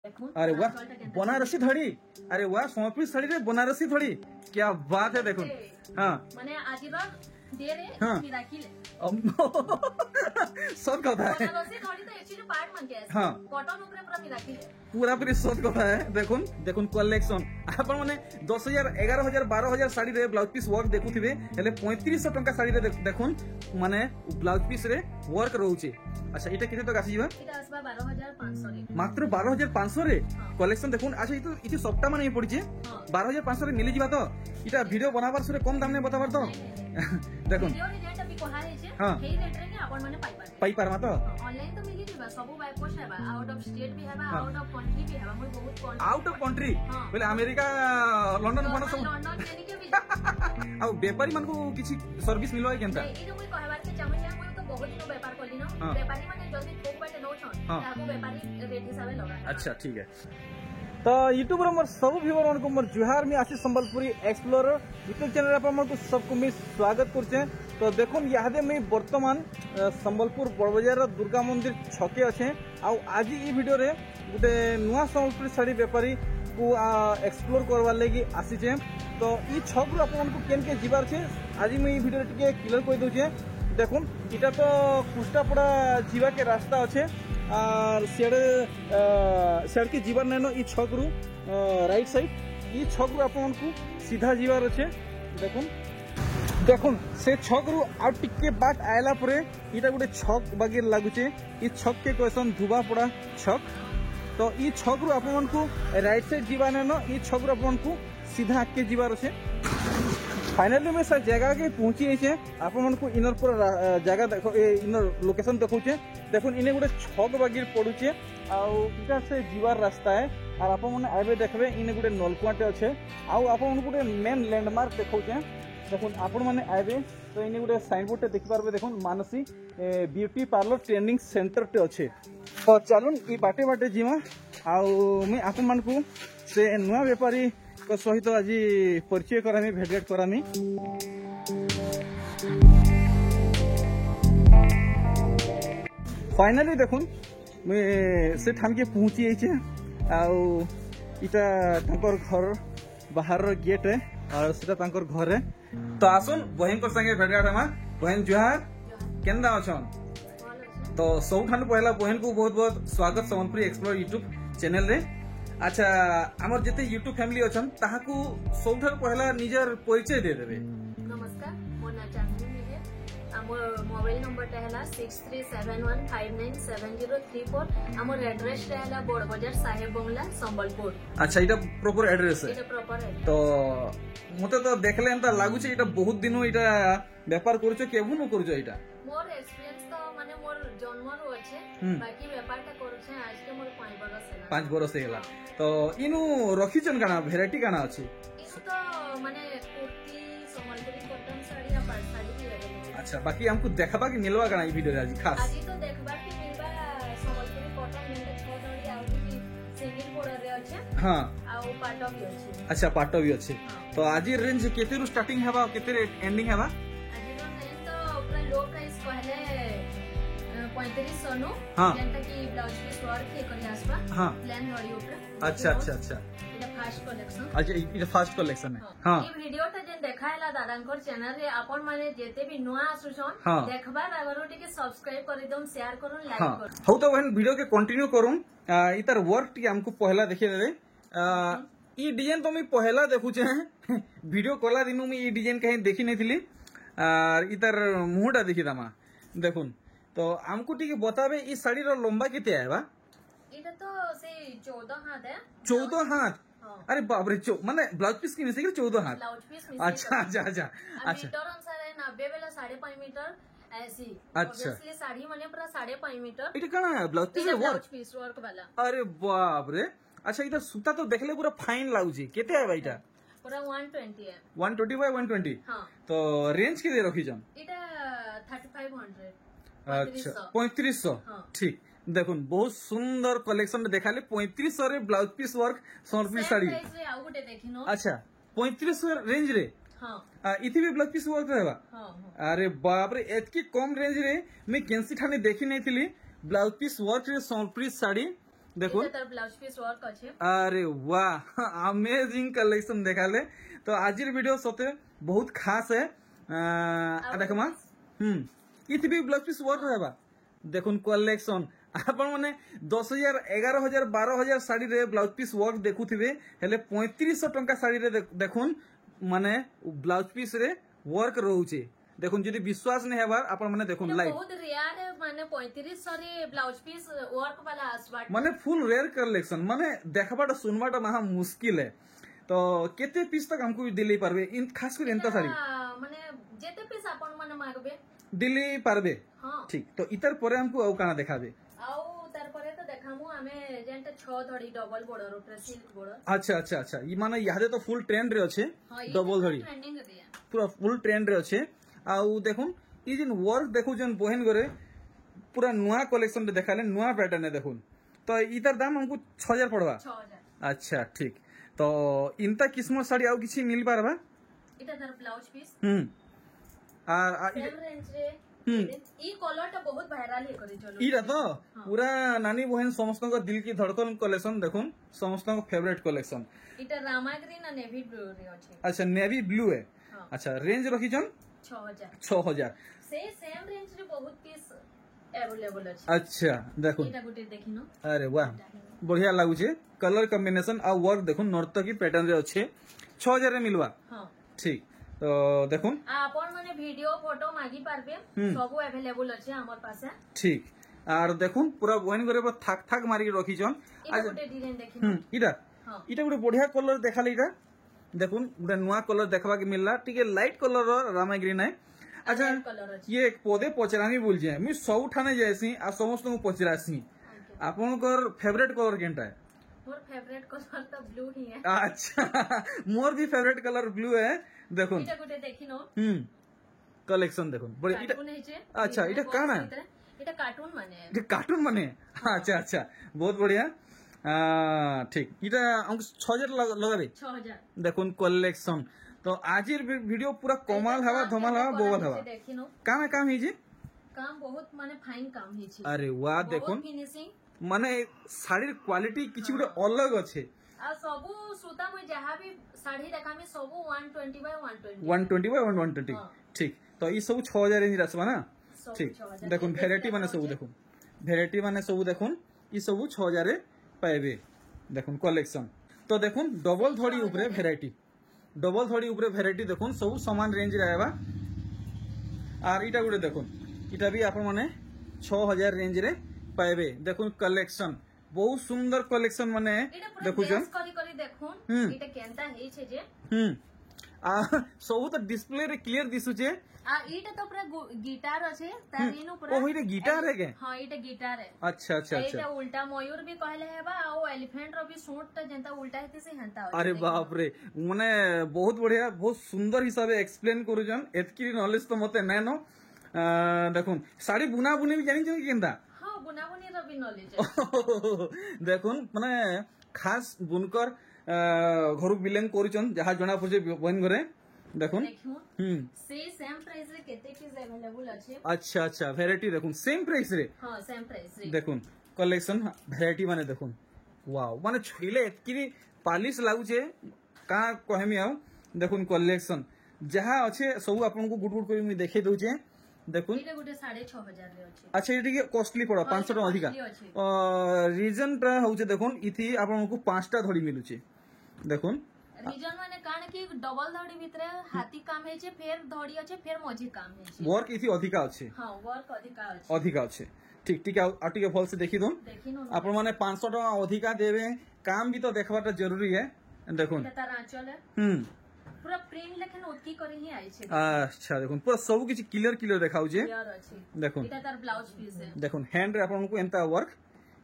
अरे वाह बनारसी धड़ी, अरे वाह सोमपुरी साड़ी रे बनारसी धड़ी, क्या बात है। देखो हाँ माने आजीवन दे रे हाँ मिराकिल सत कथा है। बनारसी धड़ी तो एक्चुअली पार्ट मन के हाँ कॉटन ऊपर पूरा मिराकिल पूरा पूरी सत कथा है। देखुन देखुन कलेक्शन आपण माने 10,000 11,000 12,000 साड़ी रे ब्लाउज पीस वर्क देखुथिबे हेले 3500 टंका साड़ी रे देखुन माने ब्लाउज पीस रे वर्क रहउचे। अच्छा इटा केते तक आसी जीवा? इटा आसबा 12,500 रे, मात्र 12,500 रे कलेक्शन देखुन। अच्छा इतो इति सप्ताह माने पड़िचे 12,500 रे मिली जीवा तो इटा वीडियो बनाबार सरे कम दाम ने बताबार तो देखुन वीडियो रे रेट अभी कोहा हे छे हां हे रेट रे आपण माने पाई पारमा तो ऑनलाइन तो मिली जीवा सब बाय पोस्ट हेबा आउट ऑफ स्टेट भी हेबा आउट ऑफ कंट्री भी हेबा मोर बहुत कंट्री आउट ऑफ कंट्री बोले अमेरिका लंदन बन सब लंदन जेनी के भी आ व्यापारी मन को किछि सर्विस मिलो है केनता? ए जो मुई कहबार के चाहू छै मुई तो बहुत दिन व्यापार करली न व्यापारी माने जल्दी थोक बाटे नौ छन ताको व्यापारी रेट हिसाबे लगा। अच्छा ठीक है तो यूट्यूब रे मोर सब व्यूअर मन को मोर जुहार में आसी संबलपुरी एक्सप्लोरर यूट्यूब चैनल पर मन को सबको मैं स्वागत करछे। तो देखुन यादे मैं वर्तमान संबलपुर बड़बाजार दुर्गा मंदिर छके अच्छे आज ई वीडियो रे गोटे नुआ संबलपुरी साड़ी व्यापारी को एक्सप्लोर करवा लगी आसीचे। तो ई छक रु आपन को केन के जीवार छे आज मैं ई वीडियो रे टिके क्लियर कर दोछे। देखुन इटा तो कुष्टापड़ा जीवा के रास्ता अच्छे और सियाड़ के जीवार नैनो ई छक रु राइट साइड ई छक रु आपन को सीधा जीवार अच्छे। देखुन देखुन से छक रु आ टिके बाट आयला परे इटा गोटे छक बागे लागुचे ई छक के क्वेश्चन धुबा पड़ा छक। तो ई छक रु आपन को राइट साइड जीवा नैनो ई छक रु आपन को सीधा आके जीवार अच्छे। फाइनली मैं सर जगह के पहुंची छे आपन को इनर पूरा जगह देखो इनर लोकेशन देखौछे। देखुन इने गोटे छक बागिर पड़ुचे आउ इटा से जीवार रास्ता है और आपन माने आबे देखबे इने गोटे नलकुआटे अच्छे आउ आपन गोटे मेन लैंडमार्क देखौछे। देखुन आपण माने आबे तो इने गोटे साइन बोर्ड देखि पारबे। देखुन Mansi beauty parlour training centre टे अच्छे। तो चलुन ई बाटे बाटे जीवा आउ मैं आपन मान को से नुआ व्यापारी को सहित आज परिचय करामी भेटघाट करामी। फाइनली देखुन मैं से ठान के पहुंची आइछे आउ इटा तांकर घर बाहर गेट है और सेटा तांकर घर है। तो आसुन बहन को संगे भेटघाट हमा। बहन जुहार केंदा अछन? तो सब ठान पहला बहन को बहुत बहुत स्वागत संबलपुरी एक्सप्लोर यूट्यूब चैनल रे। अच्छा हमर जते यूट्यूब फैमिली अछन ताहाकू सबठार पहला निजर परिचय दे देबे। नमस्कार मोर ना चांदनी मिले हमर मोबाइल नंबर ता हला 6371597034 हमर एड्रेस ता हला बड़बाजार साहेब बंगला संबलपुर। अच्छा इटा प्रॉपर एड्रेस है? इटा प्रॉपर है। तो मते तो देखले एंता लागु छे इटा बहुत दिन इटा व्यापार करछो केबु न करछो इटा? मोर एक्सपीरियंस तो माने मोर जन्मर होछे बाकी व्यापार ता करछे आज के मोर 5 बरस है। 5 बरस हेला। तो इनु रखिचन काना वेराइटी काना अछि? इनु तो माने कुर्ती संबलपुरी कॉटन साड़ी या पाट साड़ी भी लगे। अच्छा बाकी हमको देखबा कि मिलवा काना ई वीडियो रे आज खास? आज तो देखबा कि मिलबा संबलपुरी कॉटन में छो साड़ी आउ भी सिंगल बॉर्डर रे अछि। हां आउ पाटो भी अछि। अच्छा पाटो भी अछि। तो आज रेंज केते रु स्टार्टिंग हेबा केते एंडिंग हेबा? आज रो नहीं तो पूरा लो प्राइस कहले 3500 नो जेंटा की ब्लाउज पीस वर्क के करी आसबा प्लान धड़ी ऊपर। अच्छा अच्छा अच्छा इटा फर्स्ट कलेक्शन। अच्छा इटा फर्स्ट कलेक्शन है। हां ई वीडियो ता जेन देखायला दादांकर चैनल रे आपन माने जेते भी नुआ आसुछन देखबा आगरो टिके सब्सक्राइब करि दम शेयर करूं लाइक करूं। हौ तो बहन वीडियो के कंटिन्यू करूं इतर वर्क टी हमको पहला देखि दे। ई डिजाइन तो मैं पहला देखु छे वीडियो कला दिनु में ई डिजाइन कहीं देखि नै थिली और इतर मुहटा देखि दमा। देखुन तो हमको टिके बताबे ई साड़ी रो लंबा केते आबा? इटा तो से 14 हाथ है। 14 हाथ? अरे बाप रे माने ब्लाउज पीस की मिसे 14 हाथ? ब्लाउज पीस मिसे। अच्छा अच्छा अच्छा अच्छा मीटर अनुसार है 90 वाला 5.5 मीटर ऐसी। अच्छा ऑब्वियसली साड़ी माने पूरा 5.5 मीटर। इटा काना है ब्लाउज पीस वर्क वाला? अरे बाप रे। अच्छा इटा सूता तो देखले पूरा फाइन लागुची केते आबा इटा? पूरा 120 है। 120 बाय 120? हां तो रेंज के दे रखी जम? इटा 3500। अच्छा 3500 ठीक। देखुन बहुत सुंदर कलेक्शन देखाले 3500 रे blouse piece work Sambalpuri sari. अच्छा 3500 रेंज रे? हां इथि भी ब्लाउज पीस वर्क रहबा? हां। अरे बाप रे एतकी कम रेंज रे मैं केंसी ठाने देखि नै थिली ब्लाउज पीस वर्क रे संबलपुरी साड़ी देखो ब्लाउज पीस वर्क अच्छे। अरे वाह अमेजिंग कलेक्शन देखाले। तो आज वीडियो सते बहुत खास है। देखमा इथि भी ब्लाउज पीस वर्क रहबा देखुन कलेक्शन आपण माने 10,000 11,000 12,000 साड़ी रे ब्लाउज पीस वर्क देखुथिबे हेले 3500 टंका साड़ी रे देखुन माने ब्लाउज पीस रे वर्क रहउचे। देखुन जदि विश्वास नहीं हेबार आपण माने देखुन लाइव बहुत रेयर माने 3500 रे ब्लाउज पीस वर्क वाला आसवाट माने फुल रेयर कलेक्शन माने देखबाटा सुनबाटा महा मुश्किल है। तो केते पीस तक हमको दिल्ली पारबे इन खास कर एंता साड़ी माने जेते पीस आपण माने मागबे दिल्ली पारबे। हां ठीक तो इतर परे हमको औ काना देखाबे आउ तार परे तो देखामु हमें जेंटा 6 धड़ी डबल बॉर्डर ऊपर सिल्क बॉर्डर। अच्छा अच्छा अच्छा ई माने यादे तो फुल ट्रेंड रे अच्छे डबल धड़ी ट्रेंडिंग रे पूरा फुल ट्रेंड रे अच्छे। आउ देखुन ई जिन वर्क देखु जन बहन गरे पूरा नुआ कलेक्शन रे देखाले नुआ पैटर्न देखुन। तो इतर दाम हमको 6000 पड़वा 6000। अच्छा ठीक तो इनता किस्मत साड़ी आउ किछि मिल पारबा इटा दर ब्लाउज पीस आ सेम रेंज रे ई कलर टा बहुत वायरल हे करी चलो इरा तो पूरा नानी बहन समस्त को दिल की धड़कन कलेक्शन देखुन समस्त को फेवरेट कलेक्शन। इटा रामा ग्रीन और नेवी ब्लू रे अछि। अच्छा नेवी ब्लू है। अच्छा रेंज रखी जन 6000 से सेम रेंज रे बहुत पीस अवेलेबल अछि। अच्छा देखुन इटा गुटे देखिनो अरे वाह बढ़िया लागु छे कलर कॉम्बिनेशन आ वर्क देखुन नर्तकी पैटर्न रे अच्छे 6000 रे मिलवा। हां ठीक तो देखुन आपण माने वीडियो फोटो मागी पारबे सब अवेलेबल अछि हमर पासे। ठीक आर देखुन पूरा बहन करे थाक थाक मारी रखी छन। इटा गुटे डिजाइन देखिनो इटा इटा गुटे बढ़िया कलर देखाले इटा देखुन गुटे नुआ कलर देखबा के मिलला टिके लाइट कलर रामा ग्रीन है। अच्छा ये एक पदे पचरामी बोल जे मु सब ठाने जायसी आ समस्त को पचरासी आपनकर फेवरेट कलर केनटा है? मोर फेवरेट कलर तो ब्लू ही है। अच्छा मोर भी फेवरेट कलर ब्लू है। देखुन इटा गुटे देखिनो कलेक्शन देखुन बढ़िया इटा कार्टून है जे। अच्छा इटा काना इटा कार्टून माने इटा कार्टून माने अच्छा अच्छा बहुत बढ़िया ठीक इटा हम 6000 लगाबे 6000 देखुन कलेक्शन। तो आजिर वीडियो पूरा कमाल हवा धमाल हवा बोवल हवा देखिनो काना काम ही जे काम बहुत माने फाइन काम ही छी। अरे वाह देखुन फिनिशिंग माने साड़ी क्वालिटी किछि गुटे अलग अछि आ सबु सूता में जहां भी साड़ी रखा में सबु 120 बाय 120 120 बाय 120 ठीक तो ई सब 6000 रेंज रसबा ना। ठीक देखुन वेराइटी माने सब देखुन वेराइटी माने सब देखुन ई सब 6000 रे पाइबे देखुन कलेक्शन। तो देखुन डबल धड़ी ऊपरे वेराइटी डबल धड़ी ऊपरे वेराइटी देखुन सब समान रेंज रहबा। आर इटा गुटे देखुन इटा भी आपण माने 6000 रेंज रे पाइबे देखुन कलेक्शन बहुत सुंदर कलेक्शन माने देखुजन करी करी देखुन इटा केनता हे छे जे सब तो डिस्प्ले रे क्लियर दिसुचे। आ इटा तो पूरा गिटार अछि तारिनो पूरा ओहि रे गिटार है के? हां इटा गिटार है। अच्छा अच्छा अच्छा इटा उल्टा मयूर भी कहले हेबा आ एलिफेंट रो भी सूट त जेंता उल्टा हेते से हंता। अरे बाप रे माने बहुत बढ़िया बहुत सुंदर हिसाबे एक्सप्लेन करूजन एतकी नॉलेज तो मते नैनो। देखुन साड़ी बुना बुनी भी जानि छ केनता? हां बुना बुनी रो भी नॉलेज है। देखुन माने खास बुनकर घर बिलंग करूचन जहा जणा पुजे बन घरे देखुन से सेम प्राइस रे केते पीस अवेलेबल अछि। अच्छा अच्छा वैरायटी देखुन सेम प्राइस रे। हां सेम प्राइस रे देखुन कलेक्शन वैरायटी माने देखुन वाओ माने छइले एतकी पालिश लागुचे का कहमी आ देखुन कलेक्शन जहा अच्छे सब आपन को गुड गुड करी मी देखे दउचे देखुन इटा गुटे 6500 रे अछि। अच्छा ये टिके कॉस्टली पड़ा 500 टका अधिका रीजन टा होउचे देखुन इथि आपन को 5टा धड़ी मिलुचे देखुन रीजन माने कान की डबल धड़ी भीतर हाथी काम है छे फिर धड़ी अछि फिर मझी काम है छे वर्क इथि अधिका अछि। हां वर्क अधिका अछि ठीक ठीक आ टिके फॉल से देखि दोन आपन माने 500 टका अधिका देबे काम भी तो देखबाटा जरूरी है देखुन तार आंचल है पूरा प्रिंट लेकिन ओतकी करे ही आइ छे। अच्छा देखुन पूरा सब किछ क्लियर क्लियर देखाउ छे देखुन इटा तार ब्लाउज पीस है देखुन हैंड रे आपन को एंता वर्क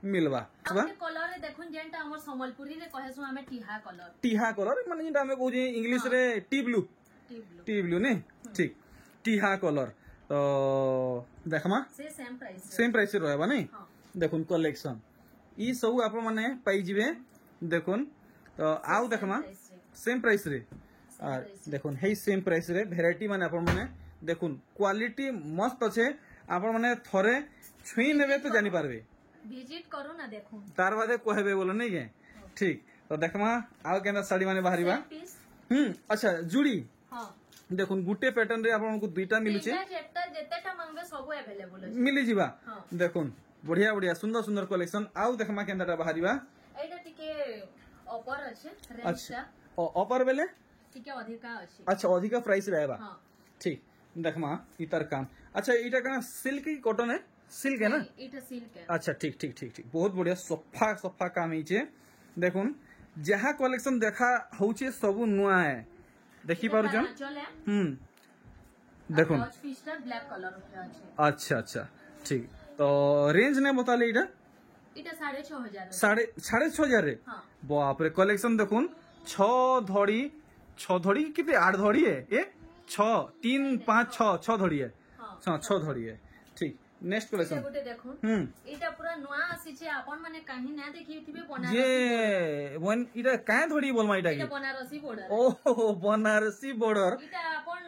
मिलवा कलर देखुन जेंटा हमर संबलपुरी रे कहेसु हमें टीहा कलर माने जेंटा हमें कहू इंग्लिश रे टी ब्लू ने ठीक टीहा कलर तो देखमा से सेम प्राइस रहबा नै देखुन कलेक्शन ई सब आपन माने पाई जिवे देखुन तो आउ देखमा सेम प्राइस रे और देखुन हे सेम प्राइस रे वैरायटी माने आपन माने देखुन क्वालिटी मस्त अछि आपन माने थरे छुई नेबे तो जानि पारबे विजिट करू ना देखो तार बादे कहबे बोलो नहीं के ठीक तो देखमा आउ केना साड़ी माने बाहरीबा अच्छा जुड़ी हां देखुन गुटे पैटर्न रे आपन को दुईटा मिलु छे जेतेटा मांगबे सब अवेलेबल अछि मिली जीवा देखुन बढ़िया बढ़िया सुंदर सुंदर कलेक्शन आउ देखमा केनटा बाहरीबा एटा टिके ऑफर अछि रेंज अच्छा ऑफर बेले टिके अधिका अछि अच्छा अधिका प्राइस रहेबा हां ठीक देखमा इतर काम अच्छा इटा कना सिल्क की कॉटन है सिल्क है ना इटा सिल्क है अच्छा ठीक ठीक ठीक ठीक बहुत बढ़िया सफा सफा काम हिचे देखुन जहा कलेक्शन देखा होचे सब नुआ है देखि पारु जन देखुन ब्लैक कलर अछि अच्छा अच्छा ठीक तो रेंज ने बताले इटा इटा 6500 6,500 रे बाप रे कलेक्शन देखुन 6 धड़ी किते 8 धड़ी है ए 6 3 5 6 धड़ी है हां 6 धड़ी है ठीक नेक्स्ट कलेक्शन गोटे देखो इटा पूरा नवा आसी छे आपन माने काहे ना देखिथिबे बनारसी ये वन इटा काहे धड़ी बोलमा इटा की बनारसी बॉर्डर ओहो बनारसी बॉर्डर इटा आपन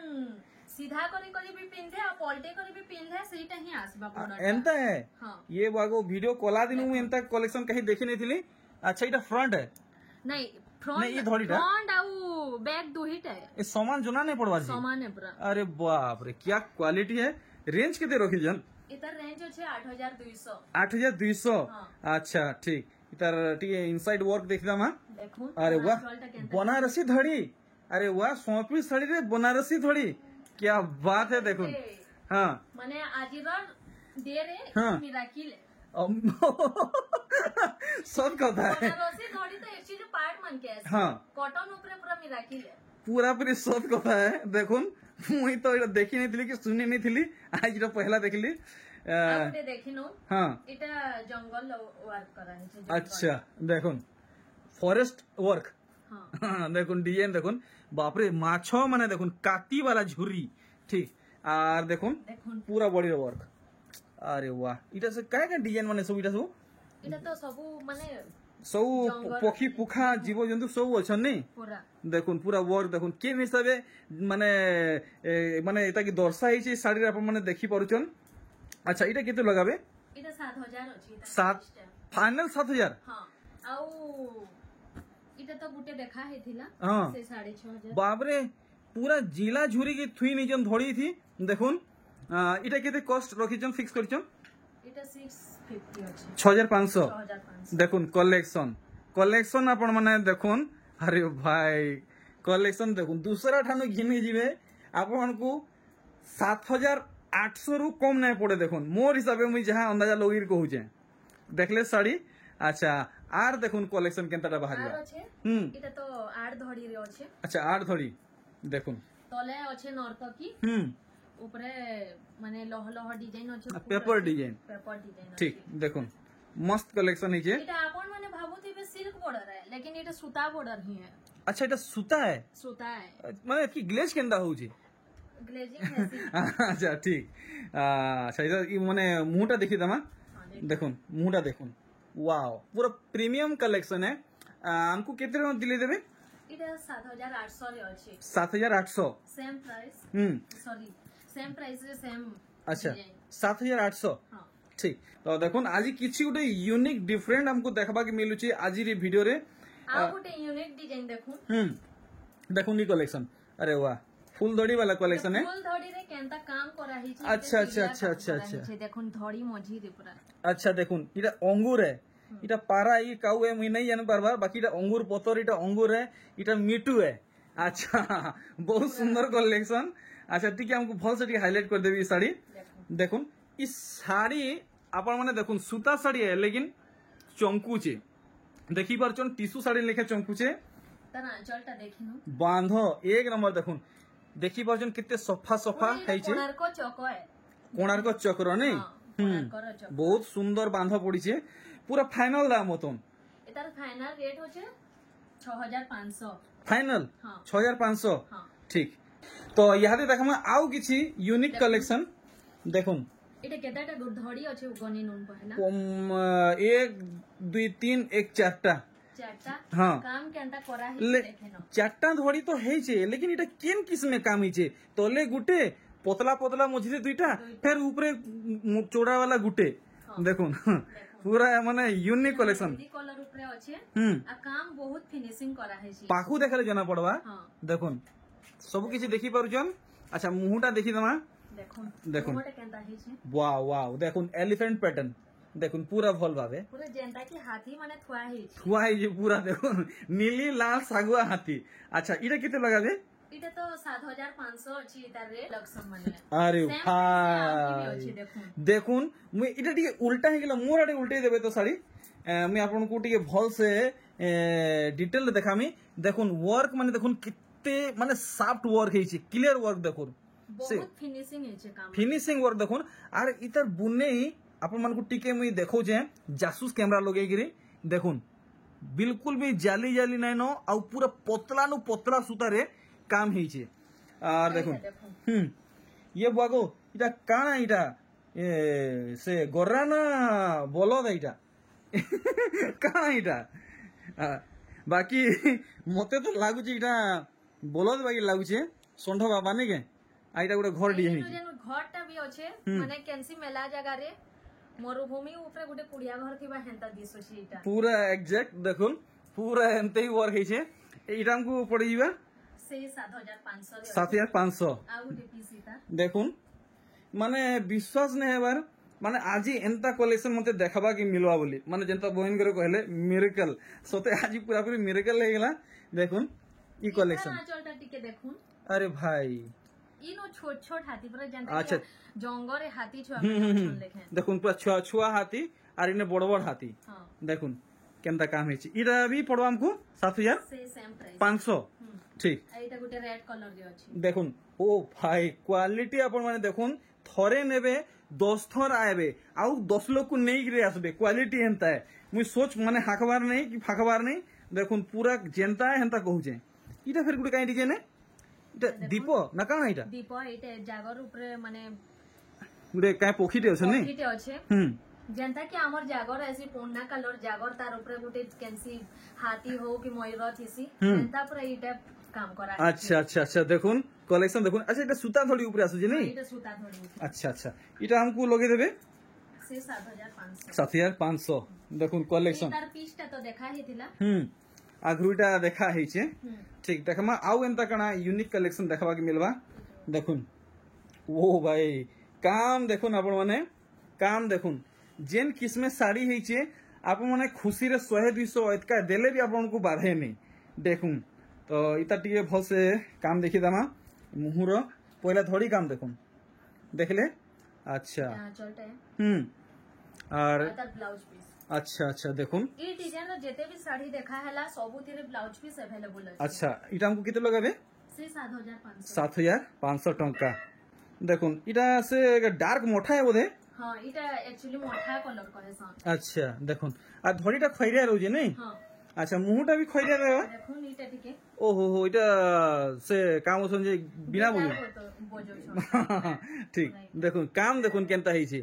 सीधा करी भी पिंधे और पलटे करी भी पिंधे सेटा ही आसबा बॉर्डर एंता है हां ये बागो वीडियो कॉला दिनु एंता कलेक्शन कहीं देखि नहीं थिली अच्छा इटा फ्रंट है नहीं ये धड़ीटा फ्रंट आउ बैक दुहिटा है ए सामान जोना नहीं पड़वा जी सामान है पूरा अरे बाप रे क्या क्वालिटी है रेंज केते रखी जन इतर रेंज अछि 8200 8200 अच्छा ठीक इतर टिके इनसाइड वर्क देखदा मा देखो अरे वाह बनारसी धड़ी अरे वाह 100 साड़ी रे बनारसी धड़ी क्या बात है देखो हां माने आजीवर दे रे मिराकिल सब कथा है बनारसी धड़ी तो एक्चुअली पार्ट मन के हां कॉटन ऊपर पूरा मिराकिल है पूरा पूरी सब कथा है देखुन मुई तो एटा देखि नहीं थिली कि सुनि नहीं थिली आज जो पहला देखली आपने देखिनो हां एटा जंगल वर्क करा है अच्छा देखुन फॉरेस्ट वर्क हां देखुन डिजाइन देखुन बाप रे माछो माने देखुन काटी वाला झुरी ठीक और देखुन पूरा बॉडी रे वर्क अरे वाह इटा से काय का डिजाइन माने सब इटा तो सब माने सब पक्षी पुखा जीव जंतु सब अछन नहीं पूरा देखुन पूरा वर्क देखुन के हिसाबे माने माने एता की दर्शा हिचे साड़ी रे अपन माने देखि परुचन अच्छा इटा केते लगाबे इटा 7000 अछि 7 फाइनल 7000 हां आउ इटा तो गुटे देखा हेथिला से 6500 बाप रे पूरा जिला झुरी की थुई निजन धड़ी थी देखुन इटा केते कॉस्ट रखिचन फिक्स करिचन इटा 650 अछि 6500 देखुन कलेक्शन अपन माने देखुन अरे भाई कलेक्शन देखुन दूसरा ठानो घिनी जिवे आपन को 7800 रु कम नहीं पड़े देखुन मोर हिसाबे मुई जहां अंदाजा लोगिर कहूचे देखले साड़ी अच्छा आर देखुन कलेक्शन केनटा बाहरिया इटा तो 8 धड़ी रे अछि अच्छा 8 धड़ी देखुन तले अछि नर्तकी ऊपरे माने लह लह डिजाइन अछि पेपर डिजाइन ठीक देखुन मस्त कलेक्शन है जे इटा आपन माने भाबुथिबे सिल्क बॉर्डर है लेकिन इटा सूता बॉर्डर ही है अच्छा इटा सूता है माने की ग्लेज केंदा होउची ग्लेजिंग है अच्छा ठीक अच्छा इटा माने मुहटा देखि दमा देखुन मुहटा देखुन वाओ पूरा प्रीमियम कलेक्शन है हमको कितने में दिले देबे इटा 7800 रे अछि 7800 same price sorry same price रे सेम अच्छा 7800 हां ठीक तो देखुन आज किछि उटे यूनिक डिफरेंट हमको देखबा के मिलु छी आज री वीडियो रे आ उटे यूनिक डिजाइन देखुन देखुन नी कलेक्शन अरे वाह फुल धड़ी वाला कलेक्शन है फुल धड़ी रे केनता काम करा ही छी अच्छा अच्छा अच्छा अच्छा अच्छा देखुन धड़ी मझी रे पूरा अच्छा देखुन इटा अंगूर है इटा पारा ई काउ है मुई नहीं जान पारबा बाकी इटा अंगूर पतर इटा अंगूर है इटा मिटू है अच्छा बहुत सुंदर कलेक्शन अच्छा ठीक है हमको भल से हाईलाइट कर देबी साड़ी देखुन इस साड़ी आपण माने देखुन सूता साड़ी है लेकिन चंकुचे देखि परचन टिश्यू साड़ी लेखे चंकुचे तना चलटा देखिनु बांधो एक नंबर देखुन देखि परचन कितने सफा सफा हैचे कोणार्क चक्र नहीं बहुत सुंदर बांध पड़ी छे पूरा फाइनल दाम होतन एतार फाइनल रेट होचे 6500 फाइनल 6500 ठीक तो यहादे देखमा आउ किछि यूनिक कलेक्शन देखुन एटा केताटा धड़ी अछि गनी नून पहला 1 2 3 1 4टा हाँ काम केनता करा है देखेनो 4टा धड़ी तो है छे लेकिन इटा केन किस्म काम ही छे तले गुटे पतला पतला मझिरे दुईटा फिर ऊपरे चौड़ा वाला गुटे देखुन पूरा माने यूनिक कलेक्शन कलर ऊपर अछि आ काम बहुत फिनिशिंग करा है छी पाखु देखले जना पड़वा देखुन सब किछि देखि पारुछन अच्छा मुहुटा देखि दमा देखुन वाह वाह देखुन एलिफेंट पैटर्न देखुन पूरा भल भाबे पूरा जेंता की हाथी माने थुआ है जे पूरा देखुन नीली लाल सागुआ हाथी अच्छा इटा किते लगाबे इटा तो 7500 अछि तार रे लक्ष्मण माने अरे भाई देखुन मु इटा टिके उल्टा हे गेला मोर आडे उल्टे देबे तो साड़ी मैं आपन को टिके भल से डिटेल देखामी देखुन वर्क माने देखुन किते माने सॉफ्ट वर्क हेछि क्लियर वर्क देखुन बहुत फिनिशिंग हेछि काम फिनिशिंग वर्क देखुन आर इतर बुने अपन मन को टिके मुई देखौ जे जासूस कैमरा लगे गिरी देखुन बिल्कुल भी जाली जाली नै नो आ पूरा पतला नु पतला सूता रे काम हेछि आर देखुन ये बागो इटा काना इटा से गोर्रा ना बलद इटा काना इटा बाकी मते तो लागु जे इटा बलद बाकी लागु छे संढ बाबा ने के आइटा गोटे घर डी घरटा भी अछि माने केनसी मेला जगह रे मरुभूमि ऊपर गोटे कुड़िया घर थिबा हेंता दिसोछि इटा पूरा एग्जैक्ट देखुन पूरा एंते ही वर्क हेछे इटा हमको पड़ी जीवा से 7500 7500 आ गोटे पीस इटा देखुन माने विश्वास नै हेबार माने आज एंता कलेक्शन मते देखबा कि मिलवा बोली माने जेंता बहन करे कहले मिरेकल सते आज पूरा पूरी मिरेकल हे गेला देखुन ई कलेक्शन आचलटा टिके देखुन अरे भाई इनो छोट छोट हाथी पूरा जनता अच्छा जंगरे हाथी छुआ लेखे देखुन पूरा छुआ छुआ हाथी और इने बड़ बड़ हाथी देखुन केनता काम हेछि इरा भी पड़वा हमको 7500 से सेम प्राइस 500 ठीक एटा गुटे रेड कलर जे अछि देखुन ओ भाई क्वालिटी अपन माने देखुन थरे नेबे 10 थर आएबे आउ 10 लोग को नेई रे आसबे क्वालिटी हेंता है मुई सोच माने हाकबार नहीं कि फाकबार नहीं देखुन पूरा जेंता है हेंता कहू जे इटा फिर गुटे काई डिजाइन है दीप ना काना इटा दीप एटा जागर ऊपर माने गुटे काय पोखीटे अछि नै पोखीटे अछि जनता कि हमर जागर ऐसी पोन्ना कलर जागर तार ऊपर गुटे कैंसी हाथी हो कि मयूर थिसी जनता पर इटा काम करा अच्छा अच्छा अच्छा देखुन कलेक्शन देखुन अच्छा इटा सूता थोड़ी ऊपर आसु जे नै इटा सूता थोड़ी अच्छा अच्छा इटा हमको लगे देबे से 7500 7500 देखुन कलेक्शन तार पीसटा तो देखा हेतिला आगरुटा देखा हेछे ठीक देखमा आउ एंता कना यूनिक कलेक्शन देखबा के मिलबा देखुन ओ भाई काम देखुन आपण माने काम देखुन जेन किस्मे साड़ी हेछे आपण माने खुशी रे 100 200 एतका देले भी आपण को बाधे नहीं देखुन तो इता टिके भल से काम देखि दामा मुहुर पहला धड़ी काम देखुन देखले अच्छा चलते और ब्लाउज पीस अच्छा अच्छा देखुन ई डिजाइन रो जेते भी साड़ी देखा हैला सबुतिरे ब्लाउज पीस अवेलेबल अछि अच्छा इटा हमको किते लगाबे से 7500 7500 टंका देखुन इटा से डार्क मोठा है बोधे हां इटा एक्चुअली मोठा कलर करे सन अच्छा देखुन आ धड़ीटा खैरिया रहू जे नै हां अच्छा मुहुटा भी खैरिया रहबा देखुन इटा टिके ओहो हो इटा से काम होसन जे बिना बोल ठीक देखुन काम देखुन केनता है छी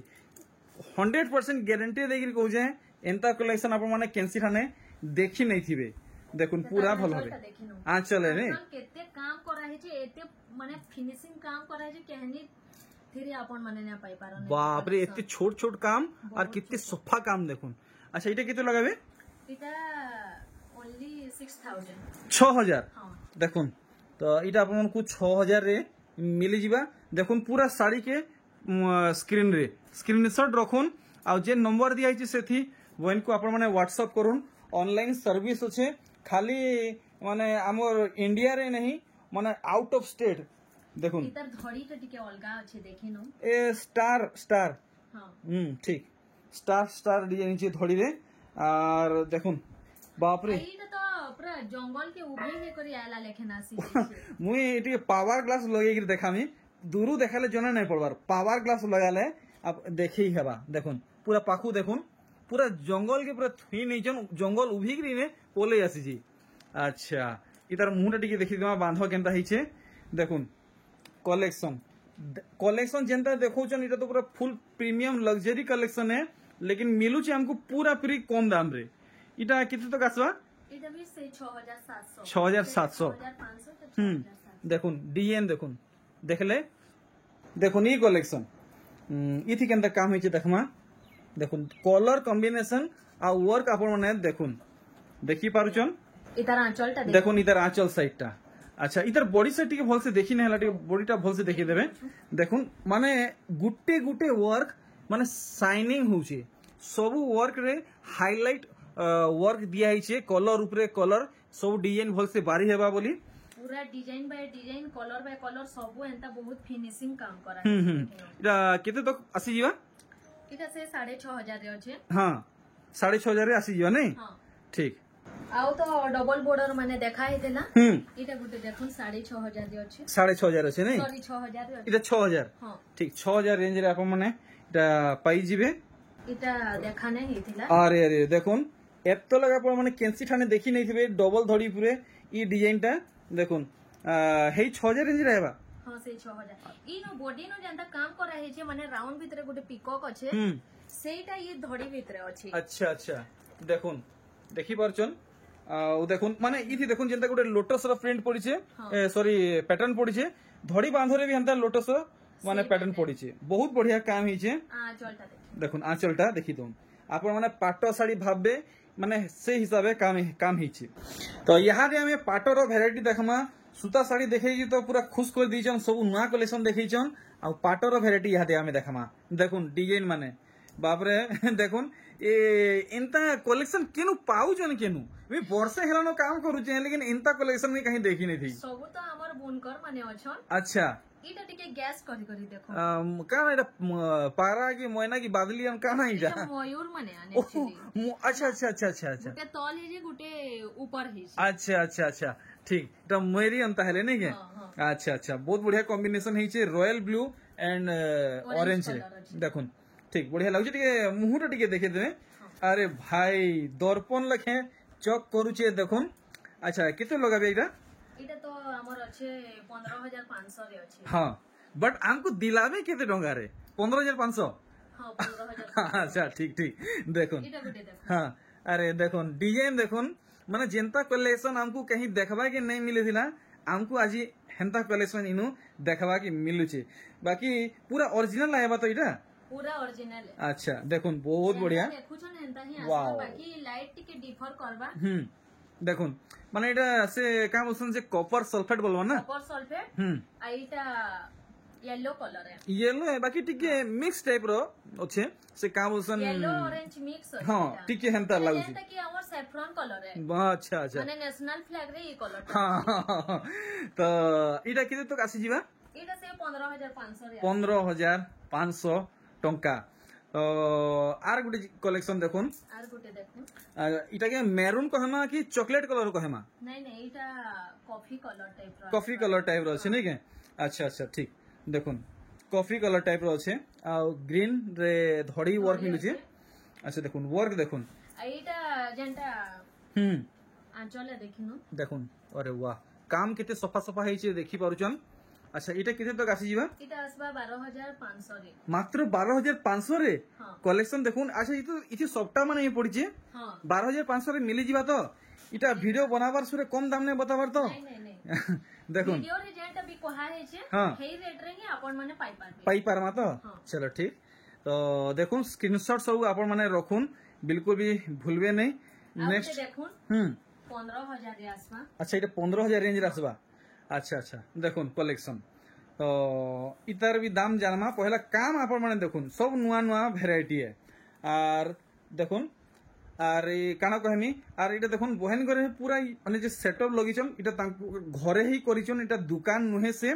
100% गारंटी देगिर कहू जे एंता कलेक्शन आपण माने कैंसी थाने देखि नै थिबे देखुन पूरा भल होबे आ चले नै केते काम करा है जे एते माने फिनिशिंग काम करा है जे कहनी फिर आपण माने ना पाई पारो बाप रे एते छोट छोट काम और कितने सफा काम देखुन अच्छा इटा किते लगाबे इटा ओनली 6000 देखुन तो इटा आपण को 6000 रे मिली जिबा देखुन पूरा साड़ी के स्क्रीन रे स्क्रीनशॉट रखुन आ जे नंबर दिया छै सेथि वइन को आपण माने व्हाट्सएप करूँ ऑनलाइन सर्विस अच्छे खाली माने हमर इंडिया रे नहीं माने आउट ऑफ स्टेट देखुन इधर धड़ी तो टिके अलगा अच्छे देखिनो ए स्टार स्टार हां ठीक स्टार स्टार डिजाइन छै धड़ी रे और देखुन बाप रे एटा तो पूरा जंगल के उभे हे करी आला लेखनासी मुई एटी पावर ग्लास लगे के देखामी दूरु देखाले जना नहीं पड़बार पावर ग्लास लगाले अब देखि हेबा देखुन पूरा पाखु देखुन पूरा जंगल के पूरा थुई नहीं जन जंगल उभी करी ने पोले आसी जी अच्छा इधर मुंहटा टिके देखि दमा बांधो केनता हिचे देखुन कलेक्शन कलेक्शन जेंता देखौछन इटा तो पूरा फुल प्रीमियम लग्जरी कलेक्शन है लेकिन मिलु छै हमको पूरा फ्री कम दाम रे इटा किते तो आसबा इटा भी से 6700 देखुन डीएन देखुन देखले देखुन ई कलेक्शन इथि केनता काम होइछे देखमा देखुन कलर कॉम्बिनेशन आ वर्क आपण माने देखुन देखि पारुचन इधर आंचलटा देखुन इधर आंचल साइडटा अच्छा इधर बॉडी साइड टिके भलसे देखि नै हला टिके बॉडीटा भलसे देखि देबे देखुन माने गुटे गुटे वर्क माने शाइनिंग होउचे सब वर्क रे हाइलाइट वर्क दिया हिचे कलर ऊपर कलर सब डिजाइन भलसे बारी हेबा बोली पूरा design by design colour bye colour सब एंता बहुत फिनिशिंग काम करा इटा केते तक आसी जीवा इटा से 6500 रे अछि हां 6500 रे आसी जीवा नै हां ठीक आउ तो डबल बॉर्डर माने देखा हेतेला इटा गुटे देखुन 6500 रे अछि 6500 अछि नै सॉरी 6000 रे इटा 6000 हां ठीक 6000 रेंज रे आपन माने इटा पाई जिवे इटा देखा नै हेतिला अरे अरे देखुन एत लगा पर माने केंसी ठाने देखि नै थिबे डबल धड़ी पुरे ई डिजाइन टा देखुन हे 6000 रेंज रे हेबा हां से 6000 ई नो बॉडी नो जंता काम करा हे जे माने राउंड भीतर गुटे पिकॉक अछि सेटा ये धड़ी भीतर अछि अच्छा अच्छा देखुन देखि परचन आ देखुन माने इथि देखुन जंता गुटे लोटस रो प्रिंट पड़ी छे सॉरी पैटर्न पड़ी छे धड़ी बांधरे भी हंता लोटस रो माने पैटर्न पड़ी छे बहुत बढ़िया काम ही छे आंचलटा देखुन आंचलटा देखि तुम आपण माने पाटो साड़ी भाबबे माने से हिसाबे काम हिची तो यहाँ रे हमें पाटोर भेराइटी देखमा सूता साड़ी देखै तो पूरा खुश कर दीचन सब नुआ कलेक्शन देखैचन आ पाटोर भेराइटी यहाँ हमें देखमा देखुन डिजाइन माने बाप रे देखुन ए इंता कलेक्शन केनु पाउजन केनु वे वर्षे हेलानो काम करूचे लेकिन इंता कलेक्शन में कहीं देखी नहीं थी सब तो हमर बुनकर माने अछन अच्छा इटा टिके गैस करी देखो काना इटा पारा की मोयना की बादली हम काना इटा मयूर माने एक्चुअली अच्छा अच्छा अच्छा अच्छा अच्छा गुटे तल हे जे गुटे ऊपर हे अच्छा अच्छा अच्छा ठीक इटा मयूरी अंता हेले नहीं के अच्छा अच्छा बहुत बढ़िया कॉम्बिनेशन है रॉयल ब्लू एंड ऑरेंज देखुन ठीक बढ़िया लागुचे टिके मुहटा टिके देखे देबे अरे भाई दर्पण लखे चक करूचे देखुन अच्छा केते लगाबे इटा इटा तो हमर अच्छे 15500 रे अछि हां बट हमको दिलावे केते डंगा रे 15500 हां 15000 अच्छा ठीक ठीक देखुन इटा गुटे देखो हां अरे देखुन डिजाइन देखुन माने जेंता कलेक्शन हमको कहीं देखबा के नहीं मिले थिला हमको आज हेंता कलेक्शन इनु देखबा के मिलुचे बाकी पूरा ओरिजिनल आएबा तो इटा पूरा ओरिजिनल अच्छा देखुन बहुत बढ़िया देखुछन हेंता ही आसा बाकी लाइट टिके डिफर करबा देखुन माने एटा से का बोलसन से कॉपर सल्फेट बोलबो ना कॉपर सल्फेट आ इटा येलो कलर है येलो है बाकी टिके मिक्स टाइप रो अच्छे से का बोलसन येलो ऑरेंज मिक्स है हां टिके हेंता लागु जेंता कि हमर सैफरन कलर है अच्छा अच्छा माने नेशनल फ्लैग रे ई कलर हां तो इटा किते तो आसी जीवा इटा से 15500 रे 15500 टंका आर गुटे कलेक्शन देखुन आर गुटे देखुन इटा के मैरून कहमा कि चॉकलेट कलर कहमा नहीं नहीं इटा कॉफी कलर टाइप रो कॉफी कलर टाइप रो छै नै के अच्छा अच्छा ठीक देखुन कॉफी कलर टाइप रो छै आ ग्रीन रे धड़ी वर्क मिलु छै अच्छा देखुन वर्क देखुन इटा जेंटा आंचल देखिनु देखुन अरे वाह काम केते सफा सफा है छै देखि पारुचन अच्छा इटा केते तक आसी जीवा इटा आसबा 12500 रे मात्र 12500 रे कलेक्शन देखुन अच्छा इति सबटा माने पड़ी छे 12500 रे मिली जीवा तो इटा वीडियो बनाबार सुरे कम दाम ने बताबार तो नहीं देखुन वीडियो रे जेंटा भी कोहा है छे हेई रेट रे ही आपन माने पाई पारमा तो चलो ठीक तो देखुन स्क्रीनशॉट सब आपन माने रखुन बिल्कुल भी भूलबे नहीं नेक्स्ट देखुन 15000 रे आसबा अच्छा इटा 15000 रेंज रे आसबा अच्छा अच्छा देखुन कलेक्शन तो इतार भी दाम जानमा पहला काम आपण माने देखुन सब नुआ नुआ भेराइटी है आर देखुन आर काना कहमी आर इटा देखुन बहन करे पूरा माने जे सेटअप लगिचन इटा तांको घरे ही करिचन इटा दुकान नुहे से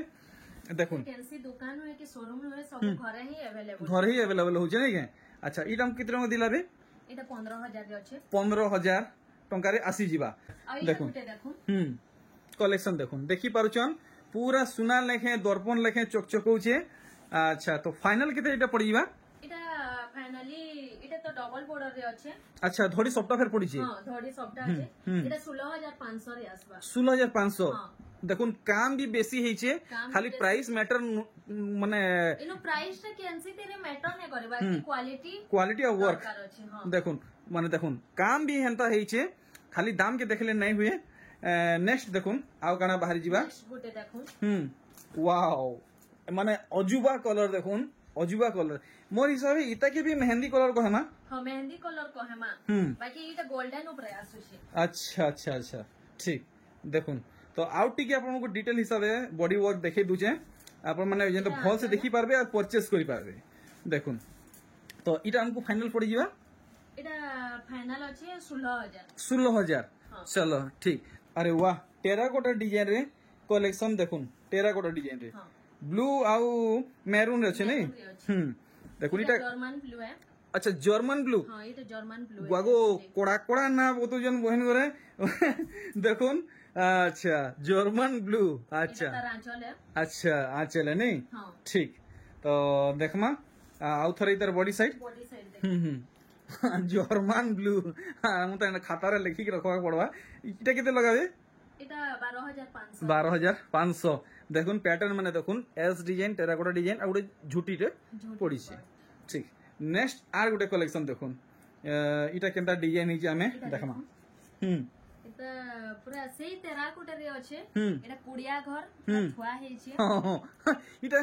देखुन कैंसी दुकान होय कि शोरूम होय सब घरे ही अवेलेबल हो जे नै के अच्छा इटा हम कितने में दिलाबे इटा 15000 रे अछि 15000 टंका रे आसी जीवा देखुन कलेक्शन देखुन देखि पारुचन पूरा सुना लेखे दर्पण लेखे चकचकौचे अच्छा तो फाइनल केते इटा पड़ीबा इटा फाइनली इटा तो डबल बॉर्डर रे अछि अच्छा धड़ी सबटा फेर पड़ी छे हां धड़ी सबटा अछि इटा 16500 रे आसबा 16500 देखुन काम भी बेसी है छे खाली प्राइस मैटर माने इनो प्राइस रे कैंसी तेरे मैटर ने करे बाकी क्वालिटी ऑफ वर्क देखुन माने देखुन काम भी हेंता है छे खाली दाम के देखले नहीं हुए नेक्स्ट देखुन आउ काना बाहर जीवा नेक्स्ट गुटे देखुन वाओ माने अजुबा कलर देखुन अजुबा कलर मोर हिसाब इता के भी मेहंदी कलर कहमा हां मेहंदी कलर कहमा बाकी इटा गोल्डन ऊपर आसुची अच्छा अच्छा अच्छा ठीक देखुन तो आउट टिके आपन को डिटेल हिसाब है बॉडी वर्क देखै दुचे आपन माने जे तो भल से देखि पारबे और परचेस करि पारबे देखुन तो इटा हमको फाइनल पड़ी जीवा इटा फाइनल अछि 16000 16000 चलो ठीक अरे वाह टेराकोटा डिजाइन रे कलेक्शन देखुन टेराकोटा डिजाइन रे ब्लू आउ मैरून रे छै नै देखुन इटा जर्मन ब्लू है अच्छा जर्मन ब्लू हां ये तो जर्मन ब्लू वागो कोड़ा कोड़ा ना बोतो जन बहन करे देखुन अच्छा जर्मन ब्लू अच्छा अच्छा आंचल है नहीं ठीक तो देखमा आउ थरे इधर बॉडी साइड जर्मन ब्लू हम तो खाता रे लिखि के रखवा पड़वा इटा केते लगावे इटा 12500 12500 देखुन पैटर्न माने देखुन एस डिजाइन टेराकोटा डिजाइन आ गुटे झुटी रे पड़ी छै ठीक नेक्स्ट आर गुटे कलेक्शन देखुन इटा केनता डिजाइन हिचे हमें देखमा इटा पूरा सेही टेराकोटा रे अछि एटा कुडिया घर थुआ हेइ छै इटा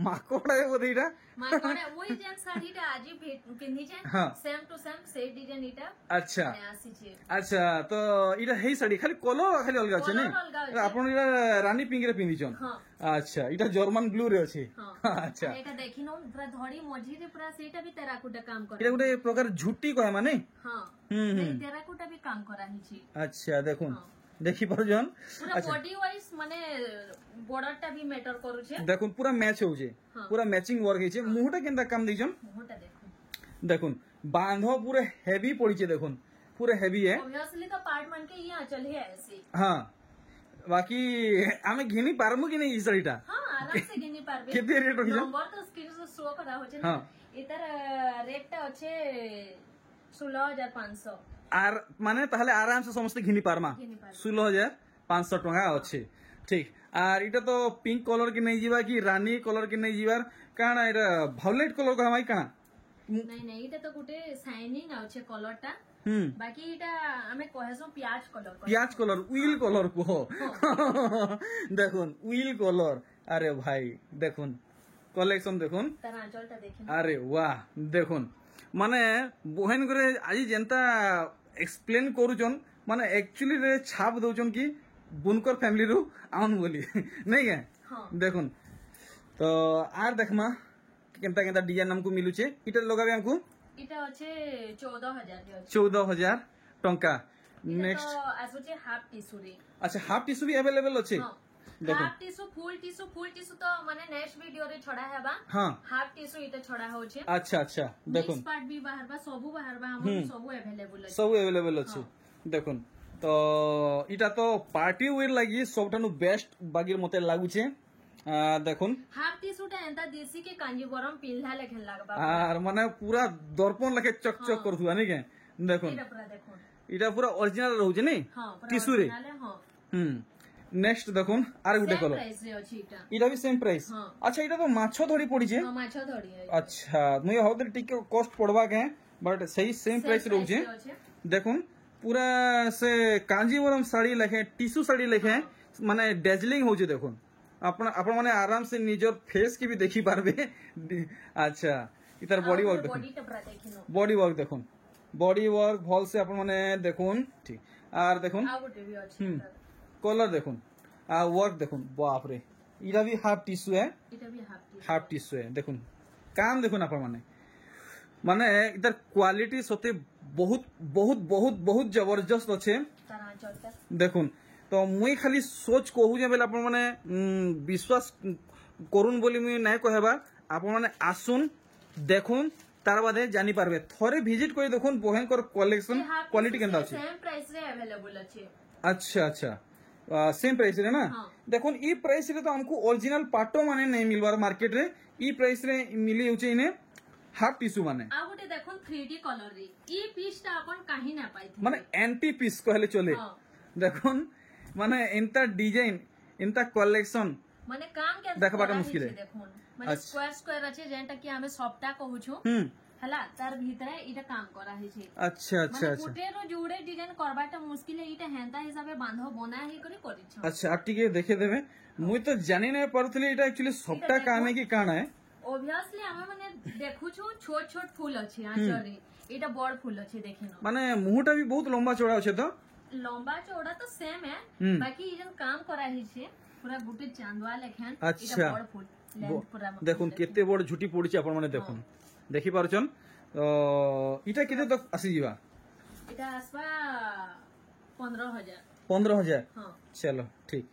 माकोडा है बोधे इटा माकोडा ओई जेन साडीटा आजि पिन्हि छै सेम टू सेम से डिजाइन इटा अच्छा आसी छै अच्छा तो इटा हेइ साडी खाली कलर खाली अलगा छै नै आपन इटा रानी पिंक रे पिन्हि छन अच्छा इटा जर्मन ब्लू रे अछि अच्छा एटा देखिनो पूरा धड़ी मझी रे पूरा सेटा भी टेराकोटा काम करे इटा गुटे प्रकार झुटी कहे माने हां टेराकोटा भी काम करा हि छै अच्छा देखुन देखि परजन पूरा बॉडी वाइज माने बॉर्डर टा भी मैटर करू छै देखुन पूरा मैच हो जे पूरा मैचिंग वर्क हे छै मुहटा केनता काम दै छन मुहटा देखुन बांधो पूरे हेवी पड़ी छै देखुन पूरे हेवी है ऑब्वियसली तो पार्ट मान के ये चल है ऐसे हां बाकी हमें घिनी पारमु कि नहीं साड़ीटा हां आराम से घिनी पारबे केते रेट हो नंबर तो स्क्रीन से शो करा हो छै ना इधर रेट टा अछि 16500 आर माने ताहले आराम से समस्त घिनी पारमा 16500 टका अछि ठीक आर इटा तो पिंक कलर के नहीं जीवा कि रानी कलर के नहीं जीवार काना इटा वायलेट कलर का हमाई काना नहीं इटा तो गुटे शाइनिंग आ छै कलर टा बाकी इटा हमें कहेसो प्याज कलर व्हील कलर को देखुन व्हील कलर अरे भाई देखुन कलेक्शन देखुन तरांचलटा देखिन अरे वाह देखुन माने बहन करे आज जेंता एक्सप्लेन करूचन माने एक्चुअली रे छाप दउचन कि बुनकर फैमिली रु आउन बोली नहीं के देखुन तो आर देखमा केनता केनता डिजाइन हमको मिलु छे इटा लगाबे हमको इटा अछि 14000 14000 टंका नेक्स्ट तो आसु छे हाफ टिश्यू रे अच्छा हाफ टिश्यू भी अवेलेबल अछि हाफ टिश्यू फुल टिश्यू तो माने नेक्स्ट वीडियो रे छडा हेबा हाफ टिश्यू इटा छडा हो छे अच्छा अच्छा देखुन पार्ट भी बाहर बा सबु बाहर बा हम सबु अवेलेबल अछि सबु अवेलेबल अछि देखुन तो इटा तो पार्टी वेयर लागि सबटानु बेस्ट बागीर मते लागु छे देखुन हाफ टिश्यूटा एंता देसी के कांजीवरम पिल्ला लेखन लागबा आर माने पूरा दर्पण लखे चकचक करथुआ नै के देखुन इटा पूरा ओरिजिनल रहउ छै नै टिश्यू रे नेक्स्ट देखुन आर गुटे कलर प्राइस रे अछि इटा भी सेम प्राइस अच्छा इटा तो माछो धड़ी पड़ी छै माछो धड़ी अच्छा मुई होदर टिके कॉस्ट पड़वा के बट सही सेम प्राइस रहउ छै देखुन पूरा से कांजीवरम साड़ी लेखे टिश्यू साड़ी लेखे माने डेजलिंग हो छै देखुन अपन माने आराम से निजर फेस की भी देखी पारबे अच्छा इधर बॉडी वर्क देखुन बॉडी वर्क देखुन बॉडी वर्क भल से अपन माने देखुन ठीक आर देखुन कलर देखुन आ वर्क देखुन बाप रे इरा भी हाफ टिश्यू है हाफ टिश्यू है देखुन काम देखुन अपन माने माने इधर क्वालिटी सते बहुत बहुत बहुत बहुत जबरदस्त अच्छे देखुन तो मुई खाली सोच कहू जे बेले अपन माने विश्वास करून बोली मुई नै कहबा अपन माने आसुन देखुन तार बादे जानि पारबे थोरे विजिट करी देखुन बहनकर कलेक्शन क्वालिटी केनदा अछि सेम प्राइस रे अवेलेबल अछि अच्छा अच्छा सेम प्राइस रे ना देखुन ई प्राइस रे तो हमको ओरिजिनल पाटो माने नै मिलवार मार्केट रे ई प्राइस रे मिली होचे इने हाफ टिश्यू माने आ गोटे देखुन 3D कलर रे ई पीस ता अपन काहे ना पाइथि माने एंटी पीस कहले चले देखुन माने इंता डिजाइन इंता कलेक्शन माने काम के देखबाटा मुश्किल है देखुन माने स्क्वायर स्क्वायर अछि जेंटा कि हमें सबटा कहू छु हला तार भीतरे इटा काम करा है छै अच्छा अच्छा अच्छा गोटे रो जुड़े डिजाइन करबाटा मुश्किल है इटा हेंता हिसाबे बांधो बना ही करी छ अच्छा आप टिके देखे देबे मुई तो जानि नै परथली इटा एक्चुअली सबटा काने की काना है ऑब्वियसली हमें माने देखु छु छोट छोट फूल अछि आंचल रे एटा बड़ फूल अछि देखिनो माने मुहटा भी बहुत लंबा चौड़ा अछि तो लंबा चौड़ा तो सेम है बाकी ई जन काम करा ही छे पूरा गुटे चांदवा लेखन अच्छा बड़ फूल लेंथ पूरा देखुन केते बड़ झुटी पड़ी आपण माने देखुन देखि पारछन इटा केते तक आसी जीवा एटा आसवा 15,000 15,000 हां चलो ठीक